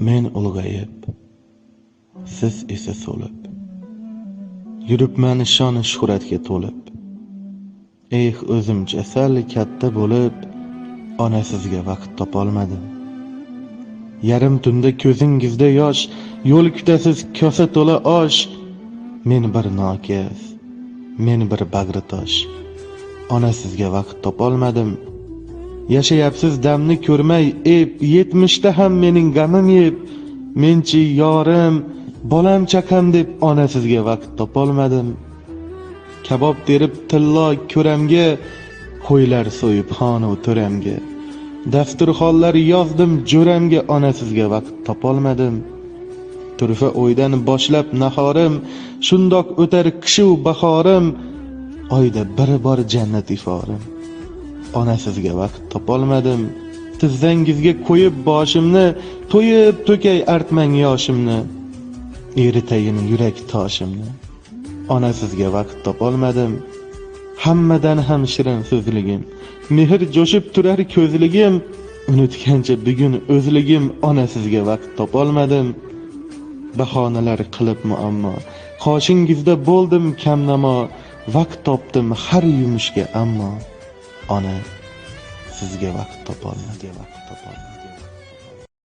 Men ulg'ayib, siz esa so'lib, yuribman shon shuhratga to'lib. O'zimcha sal katta bo'lib, ona sizga vaqt topolmadim. Yarim tunda ko'zingizda yosh, yo'l kutasiz kosa to'la osh. Men bir nokaz, men bir bag'ri tosh. Ona sizga vaqt topolmadim. Yashayapsiz damni ko'rmay ep, 70 ta ham mening g'amim yeb. Menchi yorim, bolam chaqam deb ona sizga vaqt topolmadim. Kabob terib tillo ko'ramga, qo'ylar so'yib xonu to'ramga. Dasturxonlar yozdim jo'ramga, ona sizga vaqt topolmadim. Turfa o'ydan boshlab nahorim, shundoq o'tar kishu bahorim. Oyda bir bor jannat iforim. Ona sizga vaqt topolmadim. Tizzangizga qo'yib boshimni, to'yib to'kay artmang yoshimni. Eritayin yurak toshimni. Ona sizga vaqt topolmadim. Hammadan ham shirin so'zligim, mehr jo'shib turar ko'zligim. Unutgancha bugun o'zligim, ona sizga vaqt topolmadim. Bahonalar qilib muammo, qoshingizda bo'ldim kamnamo. Vaqt topdim har yumushga, ammo ona sizga vaqt topolmadim.